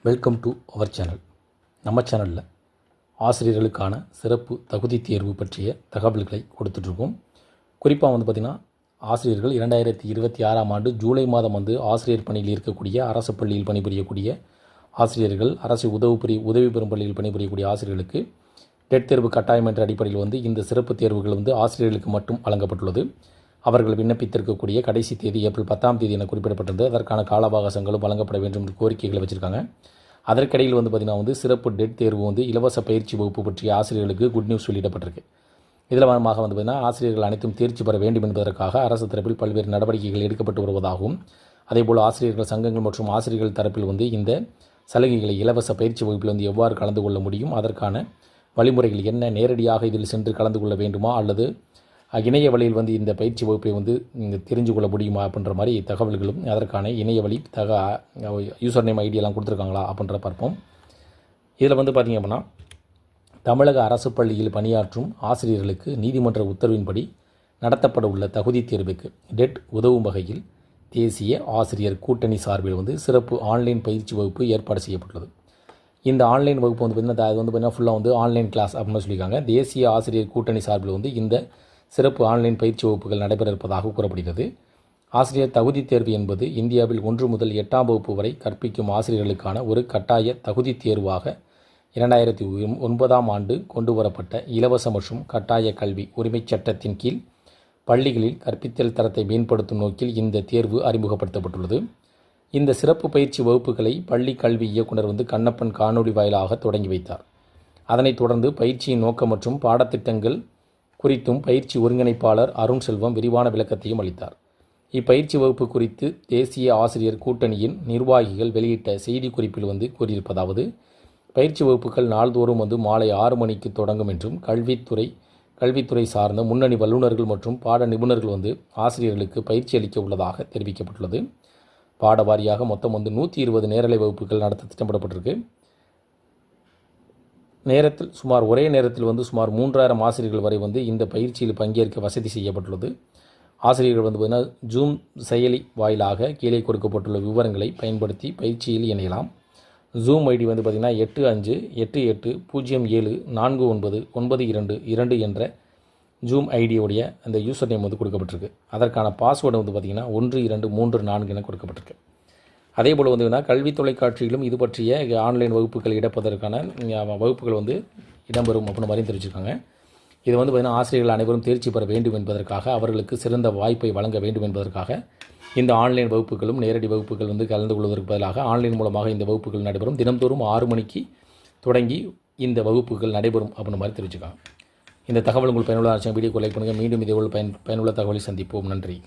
Welcome to our channel. நம்ம சேனலில் ஆசிரியர்களுக்கான சிறப்பு தகுதி தேர்வு பற்றிய தகவல்களை கொடுத்துட்ருக்கோம். குறிப்பாக பார்த்திங்கன்னா ஆசிரியர்கள் 2026ஆம் ஆண்டு ஜூலை மாதம் ஆசிரியர் பணியில் இருக்கக்கூடிய அரசு பள்ளியில் பணிபுரியக்கூடிய ஆசிரியர்கள், அரசு உதவி பெறும் பள்ளியில் பணிபுரியக்கூடிய ஆசிரியர்களுக்கு டெட் தேர்வு கட்டாயம் என்ற அடிப்படையில் இந்த சிறப்பு தேர்வுகள் ஆசிரியர்களுக்கு மட்டும் வழங்கப்பட்டுள்ளது. அவர்கள் விண்ணப்பித்திருக்கக்கூடிய கடைசி தேதி ஏப்ரல் 10ஆம் தேதி என குறிப்பிடப்பட்டது. அதற்கான கால அவகாசங்களும் வழங்கப்பட வேண்டும் என்று கோரிக்கைகளை வச்சுருக்காங்க. அதற்கிடையில் பார்த்திங்கன்னா சிறப்பு டெட் தேர்வு இலவச பயிற்சி வகுப்பு பற்றிய ஆசிரியர்களுக்கு குட் நியூஸ் வெளியிடப்பட்டிருக்கு. இதில் பார்த்திங்கன்னா ஆசிரியர்கள் அனைத்தும் தேர்ச்சி பெற வேண்டும் என்பதற்காக அரசு தரப்பில் பல்வேறு நடவடிக்கைகள் எடுக்கப்பட்டு வருவதாகவும், அதேபோல் ஆசிரியர்கள் சங்கங்கள் மற்றும் ஆசிரியர்கள் தரப்பில் இந்த சலுகைகளை இலவச பயிற்சி வகுப்பில் எவ்வாறு கலந்து கொள்ள முடியும், அதற்கான வழிமுறைகள் என்ன, நேரடியாக இதில் சென்று கலந்து கொள்ள வேண்டுமா அல்லது இணைய வழியில் இந்த பயிற்சி வகுப்பை தெரிஞ்சு கொள்ள முடியுமா அப்படின்ற மாதிரி தகவல்களும், அதற்கான இணைய வழி யூசர் நேம் ஐடியெல்லாம் கொடுத்துருக்காங்களா அப்படின்ற பார்ப்போம். இதில் பார்த்திங்க அப்படின்னா தமிழக அரசு பள்ளியில் பணியாற்றும் ஆசிரியர்களுக்கு நீதிமன்ற உத்தரவின்படி நடத்தப்பட உள்ள தகுதி தேர்வுக்கு டெட் உதவும் வகையில் தேசிய ஆசிரியர் கூட்டணி சார்பில் சிறப்பு ஆன்லைன் பயிற்சி வகுப்பு ஏற்பாடு செய்யப்பட்டுள்ளது. இந்த ஆன்லைன் வகுப்பு பார்த்திங்கன்னா ஃபுல்லாக ஆன்லைன் கிளாஸ் அப்படின்னு சொல்லியிருக்காங்க. தேசிய ஆசிரியர் கூட்டணி சார்பில் இந்த சிறப்பு ஆன்லைன் பயிற்சி வகுப்புகள் நடைபெற இருப்பதாக கூறப்படுகிறது. ஆசிரியர் தகுதி தேர்வு என்பது இந்தியாவில் 1 முதல் 8ஆம் வகுப்பு வரை கற்பிக்கும் ஆசிரியர்களுக்கான ஒரு கட்டாய தகுதி தேர்வாக 2009ஆம் ஆண்டு கொண்டு வரப்பட்ட இலவச மற்றும் கட்டாய கல்வி உரிமைச் சட்டத்தின் கீழ் பள்ளிகளில் கற்பித்தல் தரத்தை மேம்படுத்தும் நோக்கில் இந்த தேர்வு அறிமுகப்படுத்தப்பட்டுள்ளது. இந்த சிறப்பு பயிற்சி வகுப்புகளை பள்ளி கல்வி இயக்குனர் கண்ணப்பன் காணொலி வாயிலாக தொடங்கி வைத்தார். அதனைத் தொடர்ந்து பயிற்சியின் நோக்கம் மற்றும் பாடத்திட்டங்கள் குறித்தும் பயிற்சி ஒருங்கிணைப்பாளர் அருண் செல்வம் விரிவான விளக்கத்தையும் அளித்தார். இப்பயிற்சி வகுப்பு குறித்து தேசிய ஆசிரியர் கூட்டணியின் நிர்வாகிகள் வெளியிட்ட செய்திக்குறிப்பில் கூறியிருப்பதாவது, பயிற்சி வகுப்புகள் நாள்தோறும் மாலை 6 மணிக்கு தொடங்கும் என்றும் கல்வித்துறை சார்ந்த முன்னணி வல்லுநர்கள் மற்றும் பாட நிபுணர்கள் ஆசிரியர்களுக்கு பயிற்சி அளிக்க உள்ளதாக தெரிவிக்கப்பட்டுள்ளது. பாட வாரியாக மொத்தம் 120 நேரலை வகுப்புகள் நடத்த திட்டமிடப்பட்டிருக்கு. ஒரே நேரத்தில் சுமார் 3000 ஆசிரியர்கள் வரை இந்த பயிற்சியில் பங்கேற்க வசதி செய்யப்பட்டுள்ளது. ஆசிரியர்கள் பார்த்திங்கன்னா ஜூம் செயலி வாயிலாக கீழே கொடுக்கப்பட்டுள்ள விவரங்களை பயன்படுத்தி பயிற்சியில் இணையலாம். ஜூம் ஐடி பார்த்திங்கன்னா 8588074992 என்ற ஜூம் ஐடியோடைய அந்த யூசர் நேம் கொடுக்கப்பட்டிருக்கு. அதற்கான பாஸ்வேர்டு பார்த்திங்கன்னா 1234 என கொடுக்கப்பட்டிருக்கு. அதேபோல் கல்வி தொலைக்காட்சியிலும் இது பற்றிய ஆன்லைன் வகுப்புகள் எடுப்பதற்கான வகுப்புகள் இடம்பெறும் அப்படின்னு மாதிரி தெரிவிச்சிருக்காங்க. இது பார்த்திங்கன்னா ஆசிரியர்கள் அனைவரும் தேர்ச்சி பெற வேண்டும் என்பதற்காக, அவர்களுக்கு சிறந்த வாய்ப்பை வழங்க வேண்டும் என்பதற்காக இந்த ஆன்லைன் வகுப்புகளும் நேரடி வகுப்புகள் கலந்து கொள்வதற்கு பதிலாக ஆன்லைன் மூலமாக இந்த வகுப்புகள் நடைபெறும். தினம்தோறும் 6 மணிக்கு தொடங்கி இந்த வகுப்புகள் நடைபெறும் அப்படின்னு மாதிரி தெரிவிச்சிருக்காங்க. இந்த தகவல் உங்களுக்கு பயனுள்ள வீடியோக்கு லைக் பண்ணுங்கள். மீண்டும் இதேபோல் பயனுள்ள தகவலை சந்திப்போம். நன்றி.